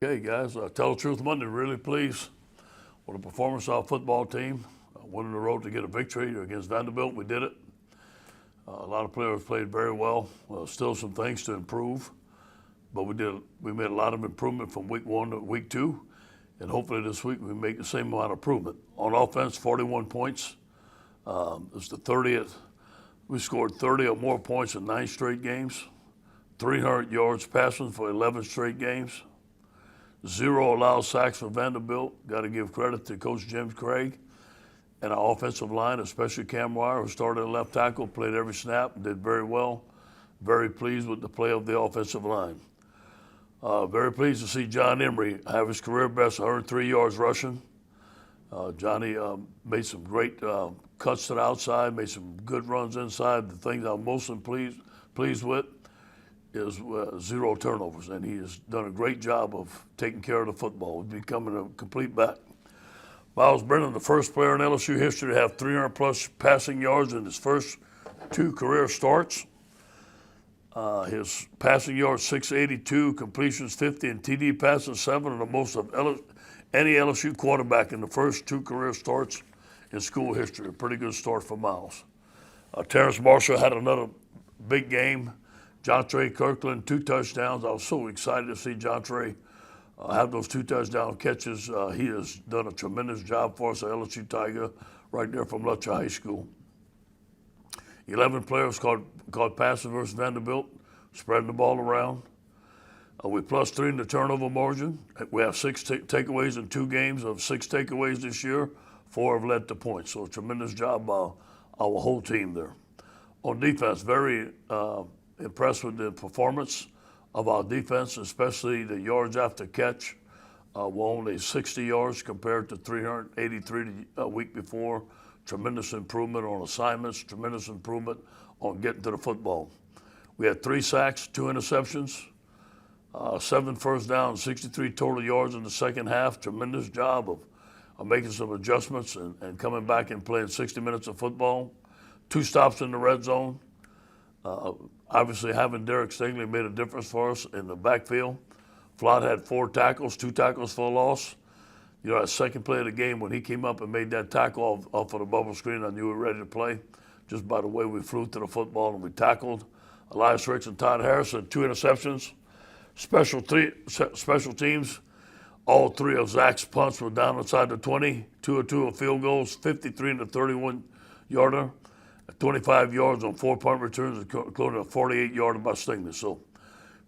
Okay, guys, Tell the Truth Monday, really pleased with the performance of our football team. Went on the road to get a victory against Vanderbilt. We did it. A lot of players played very well. Still some things to improve, but we made a lot of improvement from week 1 to week 2, and hopefully this week we make the same amount of improvement. On offense, 41 points. It's the 30th. We scored 30 or more points in 9 straight games. 300 yards passing for 11 straight games. 0 allowed sacks for Vanderbilt. Got to give credit to Coach Jim Craig and our offensive line, especially Cam Wire, who started at left tackle, played every snap, and did very well. Very pleased with the play of the offensive line. Very pleased to see John Emery have his career best 103 yards rushing. Johnny made some great cuts to the outside, made some good runs inside. The thing that I'm most pleased with is 0 turnovers, and he has done a great job of taking care of the football, becoming a complete back. Miles Brennan, the first player in LSU history to have 300-plus passing yards in his first 2 career starts. His passing yards 682, completions 50, and TD passes 7 are the most of any LSU quarterback in the first 2 career starts in school history. A pretty good start for Miles. Terrence Marshall had another big game. Jontre Kirkland, 2 touchdowns. I was so excited to see Jontre have those 2 touchdown catches. He has done a tremendous job for us at LSU Tiger, right there from Letcher High School. 11 players caught passes versus Vanderbilt, spreading the ball around. We +3 in the turnover margin. We have 6 takeaways in 2 games. Of 6 takeaways this year, 4 have led to points. So a tremendous job by our whole team there. On defense, very impressed with the performance of our defense, especially the yards after catch. We're only 60 yards compared to 383 a week before. Tremendous improvement on assignments, tremendous improvement on getting to the football. We had 3 sacks, 2 interceptions, 7 first downs, 63 total yards in the second half. Tremendous job of making some adjustments and coming back and playing 60 minutes of football. 2 stops in the red zone. Obviously, having Derek Stingley made a difference for us in the backfield. Flott had 4 tackles, 2 tackles for a loss. You know, that second play of the game, when he came up and made that tackle off of the bubble screen, I knew we were ready to play just by the way we flew to the football and we tackled. Elias Ricks and Todd Harrison, 2 interceptions. Special teams, all 3 of Zach's punts were down inside the 20, 2 of 2 of field goals, 53 in the 31-yarder. 25 yards on 4 punt returns, including a 48-yarder by Stingley. So,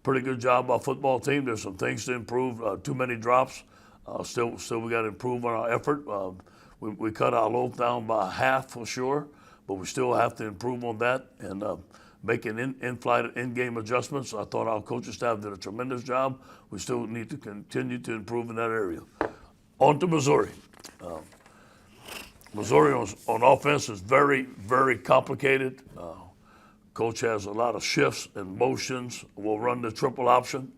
pretty good job by our football team. There's some things to improve. Too many drops. Still, we got to improve on our effort. We cut our load down by half for sure, but we still have to improve on that and making in-flight, in-game adjustments. I thought our coaching staff did a tremendous job. We still need to continue to improve in that area. On to Missouri. Missouri on offense is very, very complicated. Coach has a lot of shifts and motions. We'll run the triple option.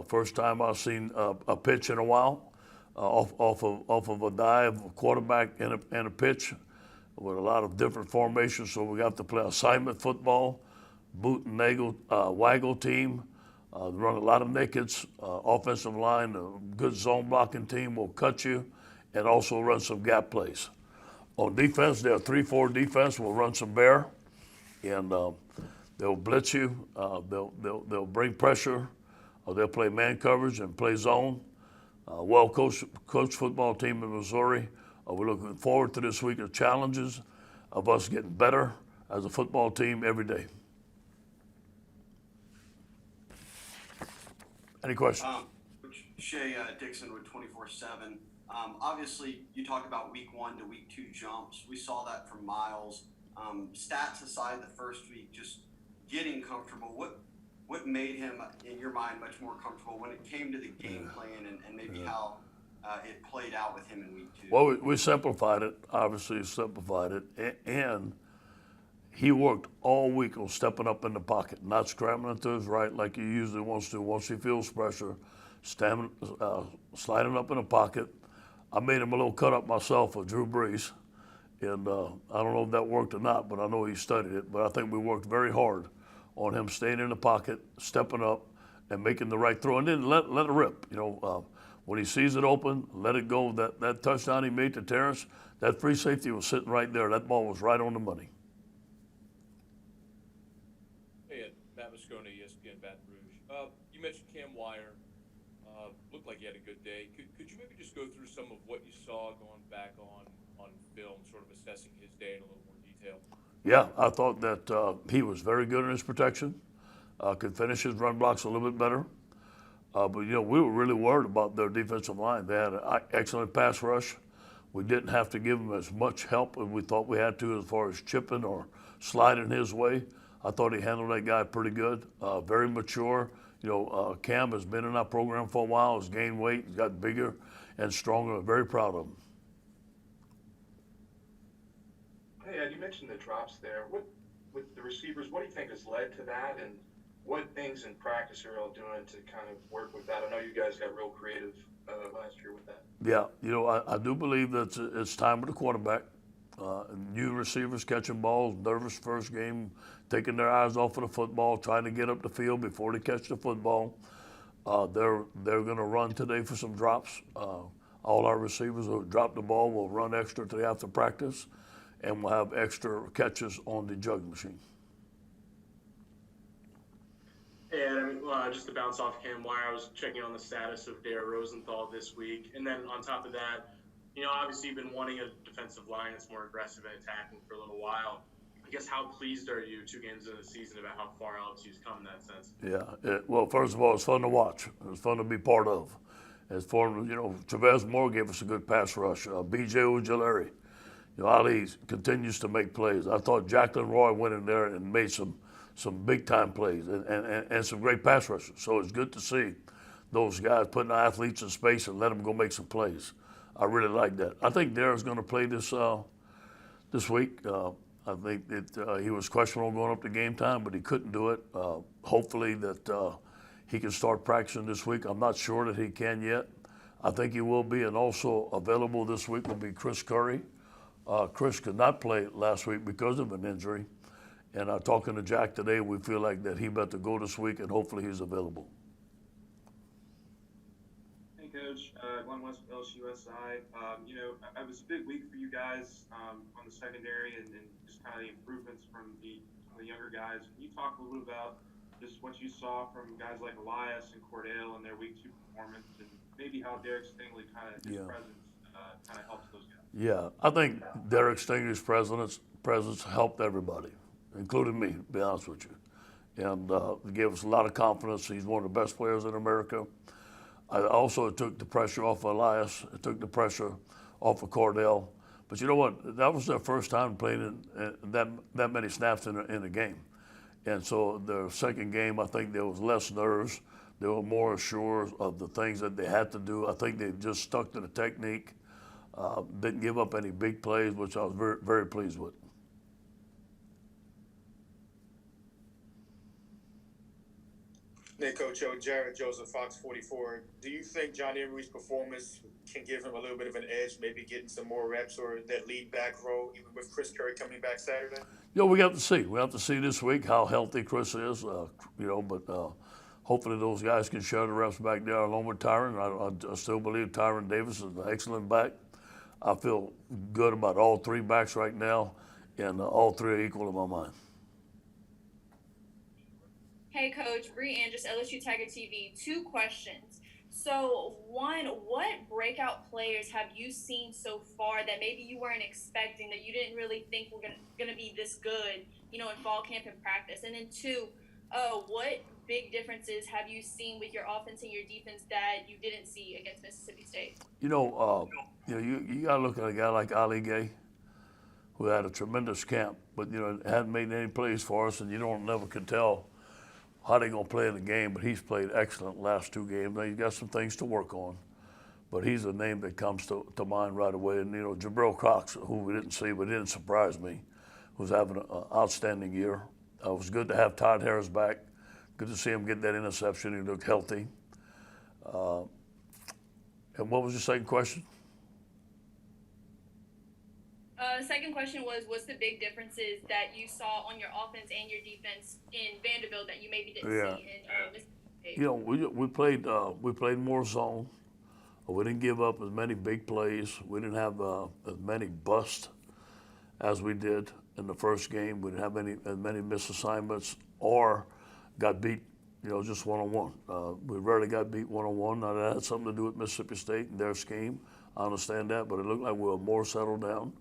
First time I've seen a pitch in a while, off of a dive, a quarterback and a pitch with a lot of different formations. So we have to play assignment football, boot and waggle team, run a lot of nakeds, offensive line, a good zone blocking team will cut you, and also run some gap plays. On defense, they're 3-4 defense. We'll run some bear, and they'll blitz you. They'll bring pressure. They'll play man coverage and play zone. Well-coached football team in Missouri. We're looking forward to this week of challenges of us getting better as a football team every day. Any questions? Shea Dixon with 24/7. Obviously, you talk about week 1 to week 2 jumps. We saw that from Miles. Stats aside, the first week, just getting comfortable. What made him, in your mind, much more comfortable when it came to the game plan and maybe how it played out with him in week 2? Well, we simplified it, obviously simplified it, and he worked all week on stepping up in the pocket, not scrambling to his right like he usually wants to. Once he feels pressure, sliding up in the pocket. I made him a little cut up myself with Drew Brees, and I don't know if that worked or not, but I know he studied it. But I think we worked very hard on him staying in the pocket, stepping up, and making the right throw, and then let it rip. When he sees it open, let it go. That touchdown he made to Terrence, that free safety was sitting right there. That ball was right on the money. Hey, Matt Moscone, ESPN Baton Rouge. You mentioned Cam Wire. Looked like he had a good day. Could you maybe just go through some of what you saw going back on film, sort of assessing his day in a little more detail? Yeah, I thought that he was very good in his protection. Could finish his run blocks a little bit better. But we were really worried about their defensive line. They had an excellent pass rush. We didn't have to give them as much help as we thought we had to as far as chipping or sliding his way. I thought he handled that guy pretty good. Very mature. Cam has been in our program for a while. He's gained weight. He's got bigger and stronger. Very proud of him. Hey, Ed, you mentioned the drops there. With the receivers, what do you think has led to that, and what things in practice are you all doing to kind of work with that? I know you guys got real creative last year with that. Yeah, I do believe that it's time with the quarterback. New receivers catching balls, nervous first game, taking their eyes off of the football, trying to get up the field before they catch the football. They're going to run today for some drops. All our receivers who drop the ball will run extra today after practice, and we'll have extra catches on the jug machine. Hey, Ed, just to bounce off Cam Wire, I was checking on the status of Dare Rosenthal this week. And then on top of that, obviously you've been wanting a defensive line that's more aggressive and attacking for a little while. I guess how pleased are you 2 games into the season about how far LSU's come in that sense? Yeah, well, first of all, it's fun to watch. It's fun to be part of. As far as, Travez Moore gave us a good pass rush. B.J. Edwards-Helaire. Ali continues to make plays. I thought Jacqueline Roy went in there and made some big-time plays and some great pass rushes. So it's good to see those guys putting the athletes in space and let them go make some plays. I really like that. I think Darren's going to play this week. I think that he was questionable going up to game time, but he couldn't do it. Hopefully that he can start practicing this week. I'm not sure that he can yet. I think he will be, and also available this week will be Chris Curry. Chris could not play last week because of an injury. And talking to Jack today, we feel like that he better go this week, and hopefully he's available. Hey, Coach. Glenn West with LSU. It was a big week for you guys on the secondary and just kind of the improvements from some of the younger guys. Can you talk a little about just what you saw from guys like Elias and Cordell in their Week 2 performance, and maybe how Derek Stingley his presence kind of helps those guys? Yeah, I think Derek Stingley's presence helped everybody, including me, to be honest with you. And it gave us a lot of confidence. He's one of the best players in America. I also took the pressure off of Elias. It took the pressure off of Cordell. But you know what? That was their first time playing in that many snaps in a game. And so their second game, I think there was less nerves. They were more assured of the things that they had to do. I think they just stuck to the technique. Didn't give up any big plays, which I was very, very pleased with. Hey, Coach Jared Joseph, Fox 44. Do you think John Emery's performance can give him a little bit of an edge, maybe getting some more reps or that lead back role, even with Chris Curry coming back Saturday? We got to see. We have to see this week how healthy Chris is, but hopefully those guys can share the reps back there along with Tyron. I still believe Tyron Davis is an excellent back. I feel good about all 3 backs right now, and all 3 are equal in my mind. Hey, Coach. Bree Andrus, LSU Tiger TV. 2 questions. So, one, what breakout players have you seen so far that maybe you weren't expecting, that you didn't really think were going to be this good, in fall camp and practice? And then 2, what big differences have you seen with your offense and your defense that you didn't see against Mississippi State? You got to look at a guy like Ali Gay, who had a tremendous camp, but, hadn't made any plays for us, and never can tell how they're going to play in the game, but he's played excellent last 2 games. Now, he's got some things to work on, but he's a name that comes to mind right away. And, Jabril Cox, who we didn't see, but didn't surprise me, was having an outstanding year. It was good to have Todd Harris back. Good to see him get that interception. He looked healthy. And what was your second question? The second question was, what's the big differences that you saw on your offense and your defense in Vanderbilt that you maybe didn't see in Mississippi? You know, we played more zone. We didn't give up as many big plays. We didn't have as many busts as we did in the first game. We didn't have as many missed assignments or got beat, you know, just one-on-one. We rarely got beat one-on-one. Now, that had something to do with Mississippi State and their scheme. I understand that, but it looked like we were more settled down.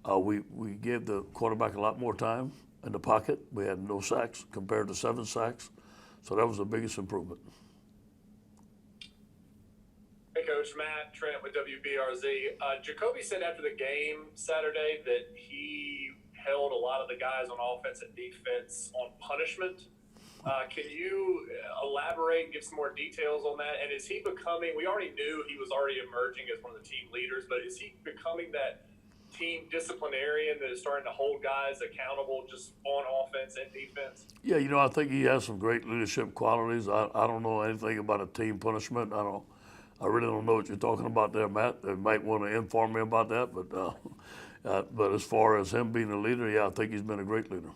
We gave the quarterback a lot more time in the pocket. We had no sacks compared to 7 sacks. So that was the biggest improvement. Hey, Coach. Matt Trent with WBRZ. Jacoby said after the game Saturday that he held a lot of the guys on offense and defense on punishment. Can you elaborate and give some more details on that? And is he becoming, we already knew he was already emerging as one of the team leaders, but is he becoming that team disciplinarian that is starting to hold guys accountable just on offense and defense? Yeah, you know, I think he has some great leadership qualities. I don't know anything about a team punishment. I really don't know what you're talking about there, Matt. They might want to inform me about that, but as far as him being a leader, yeah, I think he's been a great leader.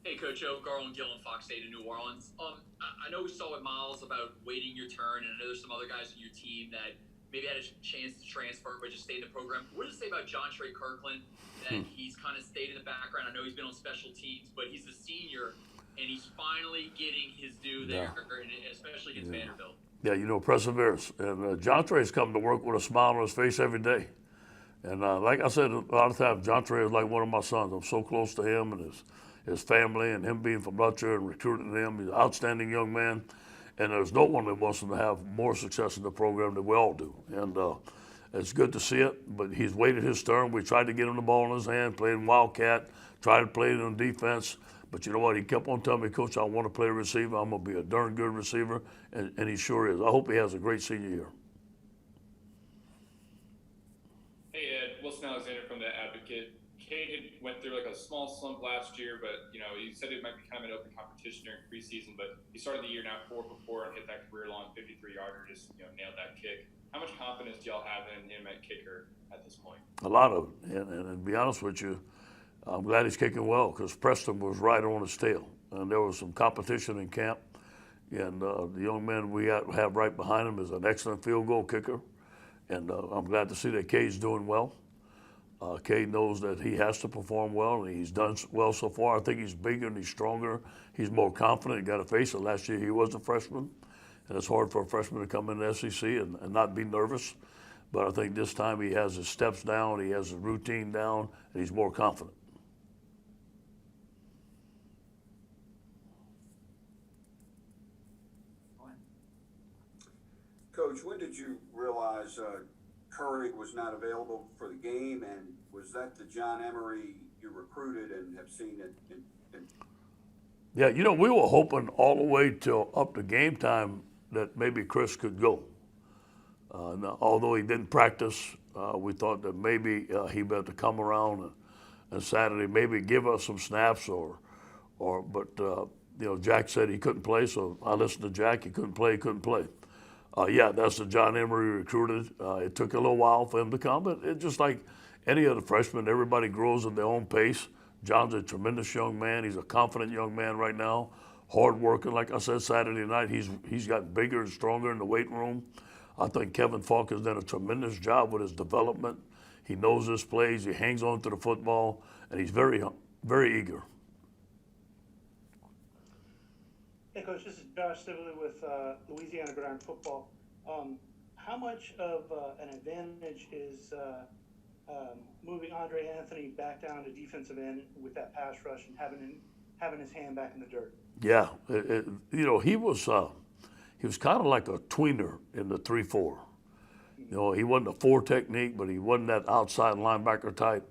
Hey, Coach O, Garland Gillen, Fox 8 in New Orleans. I know we saw with Miles about waiting your turn, and I know there's some other guys on your team that maybe had a chance to transfer but just stayed in the program. What does it say about John Trey Kirkland that he's kind of stayed in the background? I know he's been on special teams, but he's a senior, and he's finally getting his due there, especially against Vanderbilt. Yeah, you know, perseverance. And John Trey's come to work with a smile on his face every day. And like I said, a lot of times, John Trey is like one of my sons. I'm so close to him and his family, and him being from Lutcher and recruiting him. He's an outstanding young man. And there's no one that wants him to have more success in the program than we all do. And it's good to see it, but he's waited his turn. We tried to get him the ball in his hand, playing Wildcat, tried to play it on defense. But you know what? He kept on telling me, Coach, I want to play receiver. I'm going to be a darn good receiver. And he sure is. I hope he has a great senior year. Hey, Ed. Wilson Alexander from The Advocate. Cade went through like a small slump last year, but you know, you said it might be kind of an open competition during preseason, but he started the year now 4 for 4 and hit that career long 53-yarder, just nailed that kick. How much confidence do y'all have in him at kicker at this point? A lot of it. And to be honest with you, I'm glad he's kicking well because Preston was right on his tail. And there was some competition in camp. And the young man we have right behind him is an excellent field goal kicker. And I'm glad to see that Cade's doing well. Cade knows that he has to perform well, and he's done well so far. I think he's bigger and he's stronger. He's more confident. You got to face it. Last year he was a freshman, and it's hard for a freshman to come in the SEC and not be nervous. But I think this time he has his steps down, he has his routine down, and he's more confident. Coach, when did you realize Curry was not available for the game, and was that the John Emery you recruited and have seen it? Yeah, you know, we were hoping all the way till up to game time that maybe Chris could go. Now, although he didn't practice, we thought that maybe he better come around and Saturday maybe give us some snaps but Jack said he couldn't play, so I listened to Jack. He couldn't play. Yeah, that's the John Emery recruited. It took a little while for him to come, but it's just like any other freshman. Everybody grows at their own pace. John's a tremendous young man. He's a confident young man right now, hard working. Like I said Saturday night, he's gotten bigger and stronger in the weight room. I think Kevin Falk has done a tremendous job with his development. He knows his plays. He hangs on to the football, and he's very, very eager. Hey, Coach, this is Josh Sibley with Louisiana Gridiron Football. How much of an advantage is moving Andre Anthony back down to defensive end with that pass rush and having his hand back in the dirt? Yeah, he was kind of like a tweener in the 3-4. He wasn't a 4 technique, but he wasn't that outside linebacker type.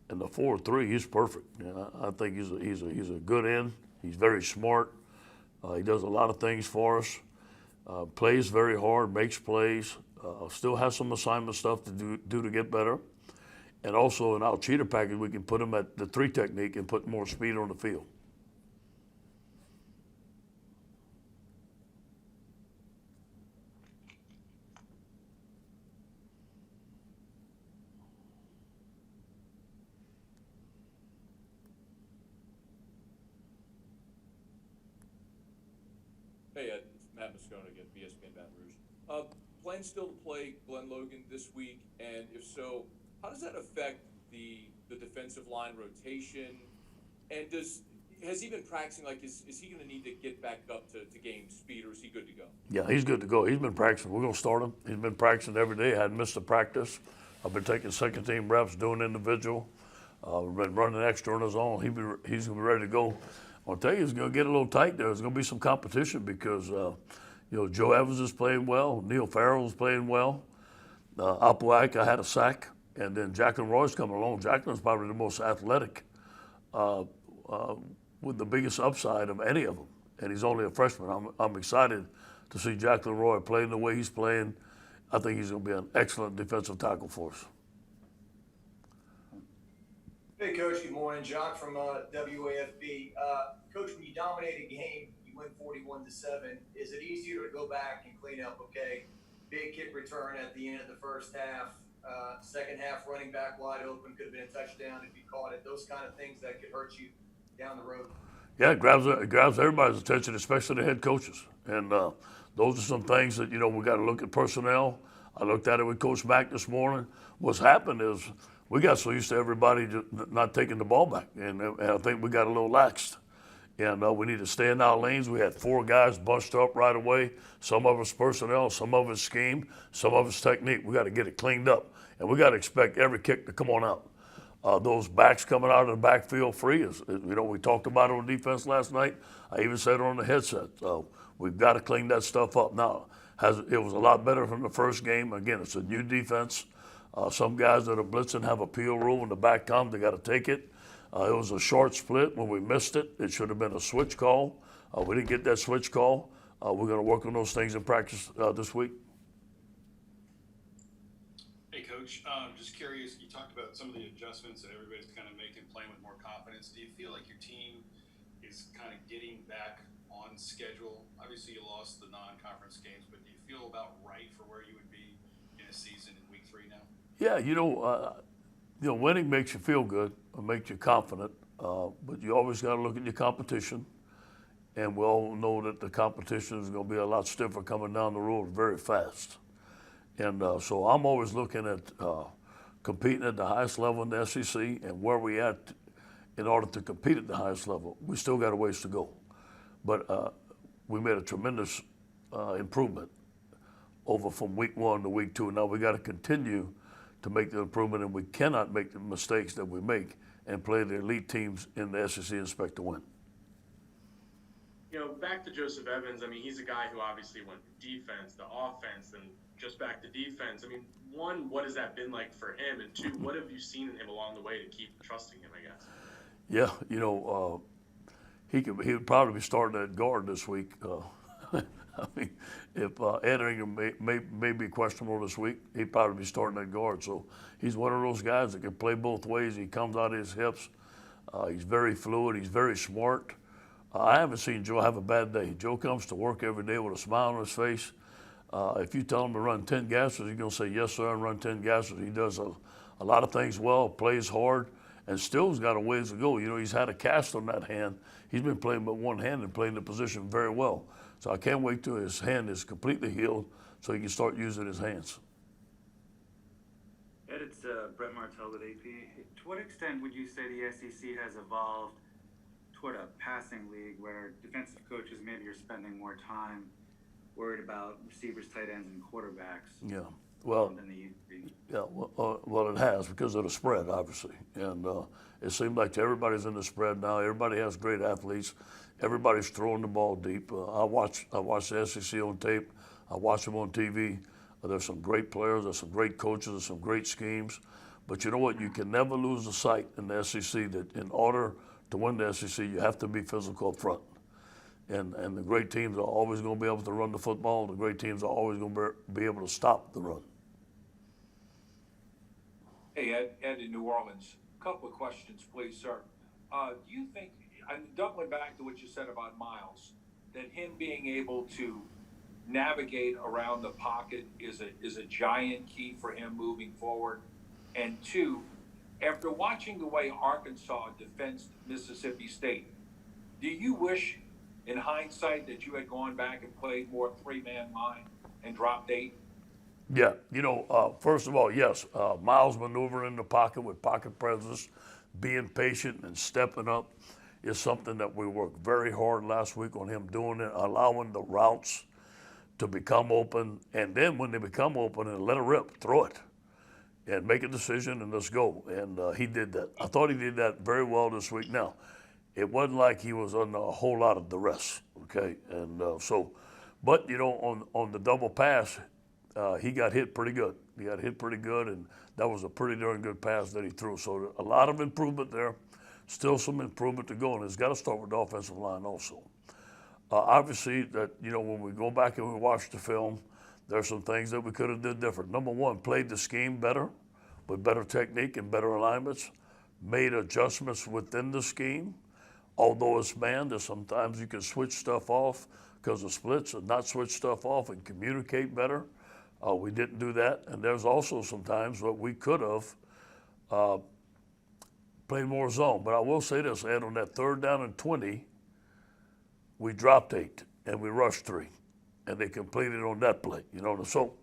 And the 4-3, he's perfect. I think he's a good end. He's very smart. He does a lot of things for us. Plays very hard, makes plays. Still has some assignment stuff to do to get better. And also in our cheater package, we can put him at the 3 technique and put more speed on the field. Hey, Ed, it's Matt Moscona again, ESPN Baton Rouge. Plan still to play Glenn Logan this week, and if so, how does that affect the defensive line rotation? And has he been practicing? Like, is he going to need to get back up to game speed, or is he good to go? Yeah, he's good to go. He's been practicing. We're going to start him. He's been practicing every day. Hadn't missed a practice. I've been taking second team reps, doing individual. We've been running extra on his own. He's going to be ready to go. I'll tell you, it's going to get a little tight there. There's going to be some competition because, Joe Evans is playing well. Neil Farrell is playing well. Apuaka had a sack. And then Jacqueline Roy's coming along. Jacqueline's probably the most athletic with the biggest upside of any of them. And he's only a freshman. I'm excited to see Jacqueline Roy playing the way he's playing. I think he's going to be an excellent defensive tackle for us. Hey, Coach. Good morning. John from WAFB. Coach, when you dominate a game, you win 41-7. Is it easier to go back and clean up? Okay, big kick return at the end of the first half. Second half, running back wide open, could have been a touchdown if you caught it. Those kind of things that could hurt you down the road. Yeah, it grabs everybody's attention, especially the head coaches. And those are some things that, we got to look at personnel. I looked at it with Coach Mack this morning. What's happened is we got so used to everybody not taking the ball back. And I think we got a little laxed. And we need to stay in our lanes. We had 4 guys bunched up right away. Some of us personnel, some of us scheme, some of us technique. We got to get it cleaned up. And we got to expect every kick to come on out. Those backs coming out of the backfield free, we talked about it on defense last night. I even said it on the headset. We've got to clean that stuff up. Now, it was a lot better from the first game. Again, it's a new defense. Some guys that are blitzing have a peel rule. When the back comes, they got to take it. It was a short split. When we missed it, it should have been a switch call. We didn't get that switch call. We're going to work on those things in practice this week. Hey, Coach. Just curious, you talked about some of the adjustments that everybody's kind of making, playing with more confidence. Do you feel like your team is kind of getting back on schedule? Obviously, you lost the non-conference games, but do you feel about right for where you would be in a season in week 3 now? Yeah, winning makes you feel good, it makes you confident, but you always got to look at your competition. And we all know that the competition is going to be a lot stiffer coming down the road very fast. And so I'm always looking at competing at the highest level in the SEC and where we at in order to compete at the highest level. We still got a ways to go. But we made a tremendous improvement over from week 1 to week 2. Now we got to continue to make the improvement, and we cannot make the mistakes that we make and play the elite teams in the SEC and expect to win. Back to Joseph Evans, he's a guy who obviously went defense to offense and just back to defense. 1, what has that been like for him? And 2, what have you seen in him along the way to keep trusting him, I guess? Yeah, he would probably be starting at guard this week. If Ed Ingram may be questionable this week, he'd probably be starting at guard. So he's one of those guys that can play both ways. He comes out of his hips. He's very fluid. He's very smart. I haven't seen Joe have a bad day. Joe comes to work every day with a smile on his face. If you tell him to run 10 gassers, he's going to say, yes, sir, and run 10 gassers. He does a lot of things well, plays hard, and still's got a ways to go. He's had a cast on that hand. He's been playing with one hand and playing the position very well. So I can't wait till his hand is completely healed so he can start using his hands. Ed, it's Brett Martell with AP. To what extent would you say the SEC has evolved toward a passing league where defensive coaches maybe are spending more time worried about receivers, tight ends, and quarterbacks? Yeah, well, than they used to be? Yeah, well, it has because of the spread, obviously, and it seems like everybody's in the spread now. Everybody has great athletes. Everybody's throwing the ball deep. I watch the SEC on tape. I watch them on TV. There's some great players. There's some great coaches. There's some great schemes. But you know what? You can never lose the sight in the SEC that in order to win the SEC, you have to be physical up front. And the great teams are always going to be able to run the football. The great teams are always going to be able to stop the run. Hey, Ed in New Orleans. A couple of questions, please, sir. Do you think, doubling back to what you said about Miles, that him being able to navigate around the pocket is a giant key for him moving forward? And 2, after watching the way Arkansas defends Mississippi State, do you wish in hindsight that you had gone back and played more three-man line and dropped 8? Yeah, first of all, yes, Miles maneuvering in the pocket with pocket presence, being patient and stepping up is something that we worked very hard last week on him doing it, allowing the routes to become open, and then when they become open, and let it rip, throw it, and make a decision and let's go. And he did that. I thought he did that very well this week. Now, it wasn't like he was under a whole lot of duress, okay? And but on the double pass, he got hit pretty good. He got hit pretty good, and that was a pretty darn good pass that he threw. So a lot of improvement there. Still some improvement to go, and it's got to start with the offensive line also. Obviously, that when we go back and we watch the film, there's some things that we could have did different. Number one, played the scheme better, with better technique and better alignments. Made adjustments within the scheme. Although it's man, there's sometimes you can switch stuff off because of splits and not switch stuff off and communicate better. We didn't do that, and there's also some times where we could have played more zone. But I will say this, Ed, on that 3rd down and 20, we dropped 8 and we rushed 3, and they completed on that play. So,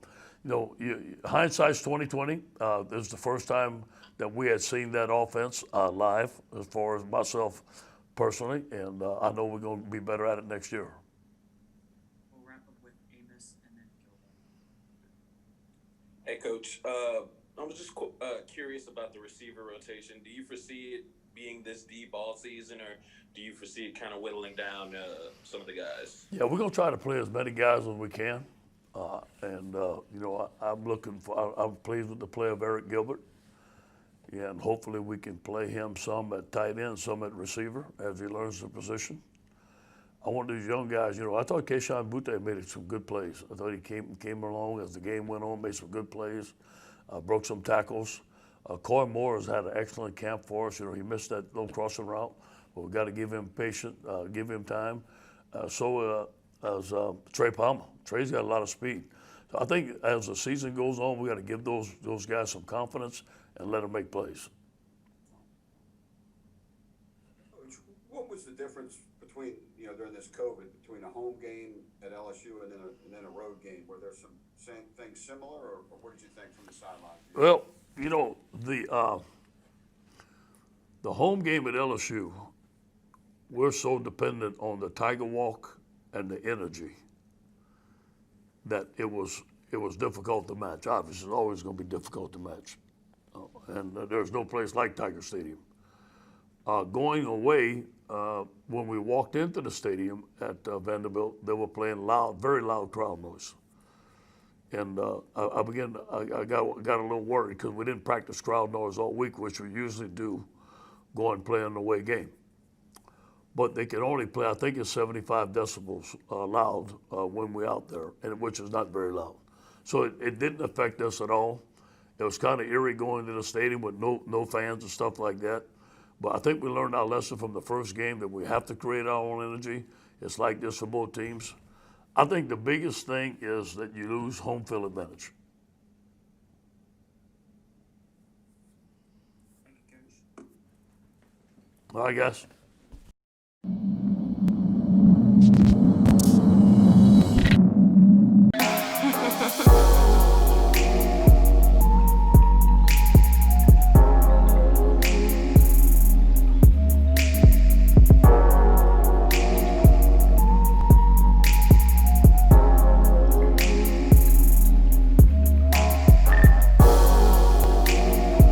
hindsight's 20/20. This is the first time that we had seen that offense live, as far as myself personally, and I know we're going to be better at it next year. We'll wrap up with Amos and then Gilbert. Hey, Coach. I was just curious about the receiver rotation. Do you foresee it being this deep all season, or do you foresee it kind of whittling down some of the guys? Yeah, we're going to try to play as many guys as we can. I'm pleased with the play of Eric Gilbert. Yeah, and hopefully we can play him some at tight end, some at receiver as he learns the position. I want these young guys, I thought Keyshawn Butte made some good plays. I thought he came along as the game went on, made some good plays, broke some tackles. Coy Moore has had an excellent camp for us. He missed that little crossing route, but we've got to give him patience, give him time. So as Trey Palmer. Trey's got a lot of speed. So I think as the season goes on, we got to give those guys some confidence and let them make plays. What was the difference between, during this COVID, between a home game at LSU and then a road game? Were there some same things similar, or what did you think from the sideline? Well, the home game at LSU, we're so dependent on the Tiger Walk and the energy that it was difficult to match. Obviously, it's always going to be difficult to match. And there's no place like Tiger Stadium. Going away, when we walked into the stadium at Vanderbilt, they were playing loud, very loud crowd noise. And I got a little worried because we didn't practice crowd noise all week, which we usually do, go and play an away game. But they can only play, I think it's 75 decibels loud when we're out there, which is not very loud. So it didn't affect us at all. It was kind of eerie going to the stadium with no fans and stuff like that. But I think we learned our lesson from the first game that we have to create our own energy. It's like this for both teams. I think the biggest thing is that you lose home field advantage. Thank you, Coach. All right, guys.